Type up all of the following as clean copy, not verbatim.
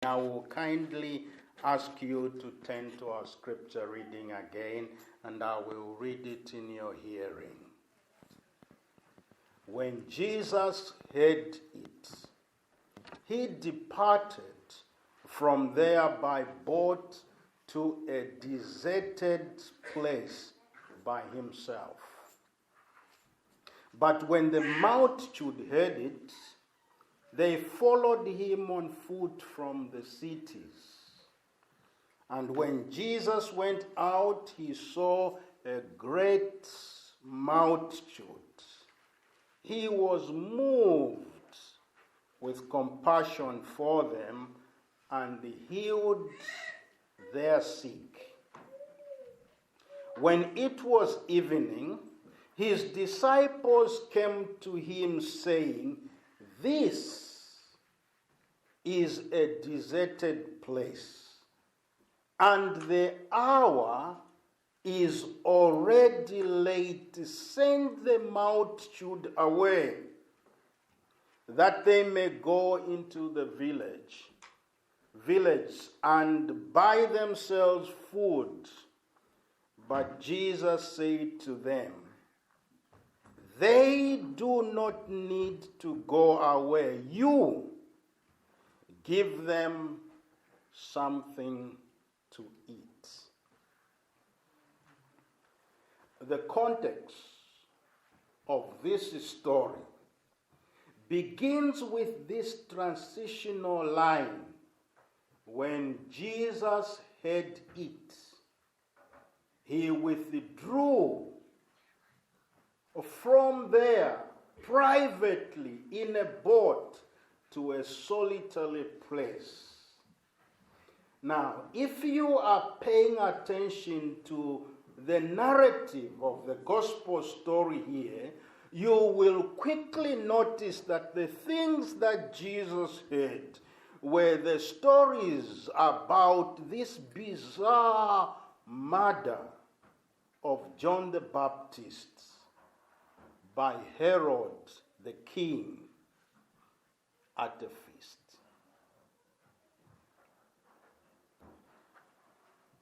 I will kindly ask you to turn to our scripture reading again, and I will read it in your hearing. When Jesus heard it, he departed from there by boat to a deserted place by himself. But when the multitude heard it, they followed him on foot from the cities. And when Jesus went out, he saw a great multitude. He was moved with compassion for them and healed their sick. When it was evening, his disciples came to him saying, "This is a deserted place, and the hour is already late. Send the multitude away, that they may go into the village and buy themselves food." But Jesus said to them, "They do not need to go away. You give them something to eat." The context of this story begins with this transitional line. When Jesus heard it, he withdrew from there privately in a boat to a solitary place. Now, if you are paying attention to the narrative of the gospel story here, you will quickly notice that the things that Jesus heard were the stories about this bizarre murder of John the Baptist by Herod the king at a feast.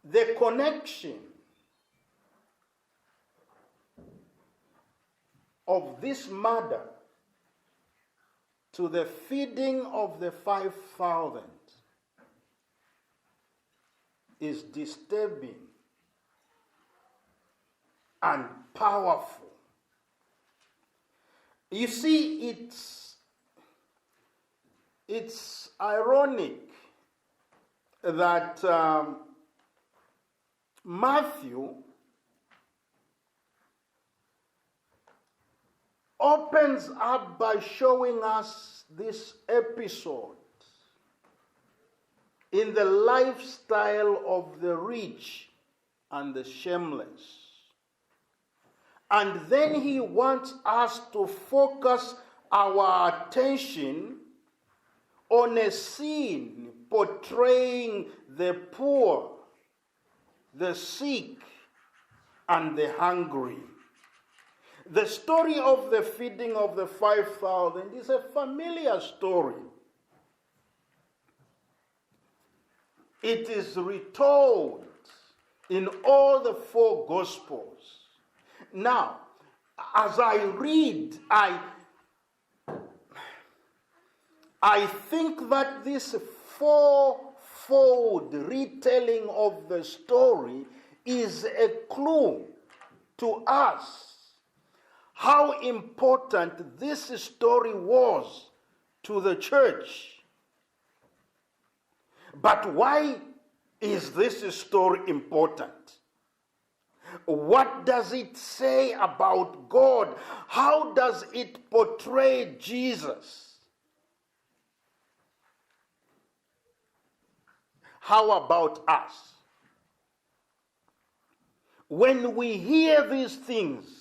The connection of this murder to the feeding of the 5,000 is disturbing and powerful. You see, it's ironic that Matthew opens up by showing us this episode in the lifestyle of the rich and the shameless. And then he wants us to focus our attention on a scene portraying the poor, the sick, and the hungry. The story of the feeding of the 5,000 is a familiar story. It is retold in all the four Gospels. Now, as I read, I think that this fourfold retelling of the story is a clue to us how important this story was to the church. But why is this story important? What does it say about God? How does it portray Jesus? How about us? When we hear these things,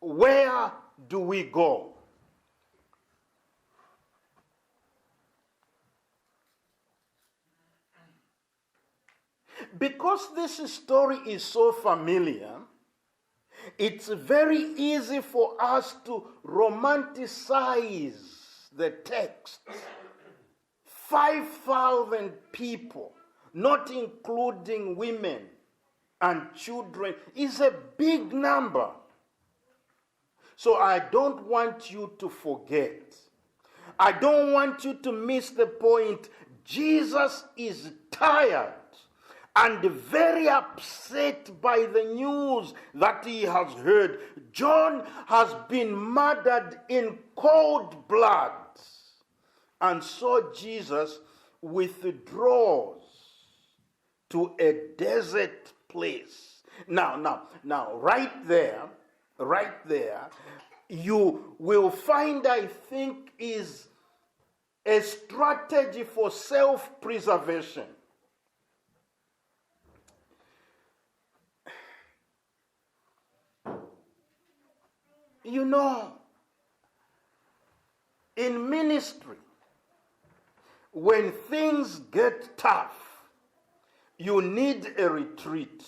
where do we go? Because this story is so familiar, it's very easy for us to romanticize the text, 5,000 people, not including women and children, is a big number. So I don't want you to forget. I don't want you to miss the point. Jesus is tired and very upset by the news that he has heard. John has been murdered in cold blood. And so Jesus withdraws to a desert place. Now, right there, you will find, I think, is a strategy for self-preservation. You know, in ministry, when things get tough, you need a retreat,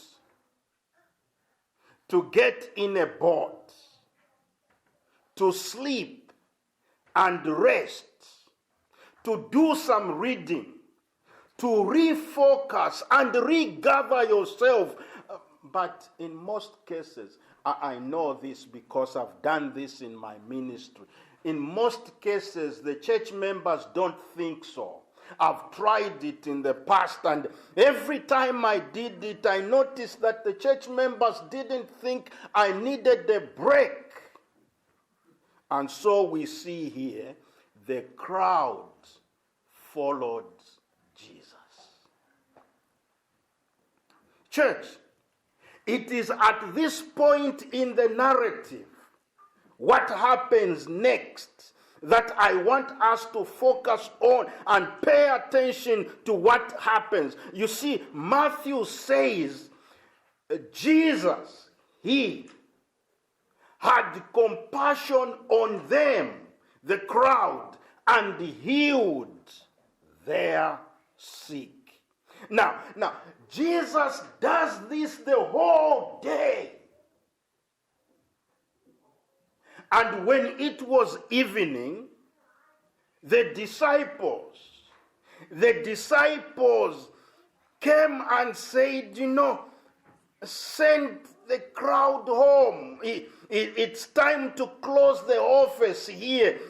to get in a boat, to sleep and rest, to do some reading, to refocus and regather yourself. But in most cases, I know this because I've done this in my ministry. In most cases, the church members don't think so. I've tried it in the past, and every time I did it, I noticed that the church members didn't think I needed a break. And so we see here, the crowd followed Jesus. Church, it is at this point in the narrative, what happens next, that I want us to focus on and pay attention to what happens. You see, Matthew says, Jesus, he had compassion on them, the crowd, and healed their sick. Now, Jesus does this the whole day. And when it was evening, the disciples came and said, send the crowd home. It's time to close the office here.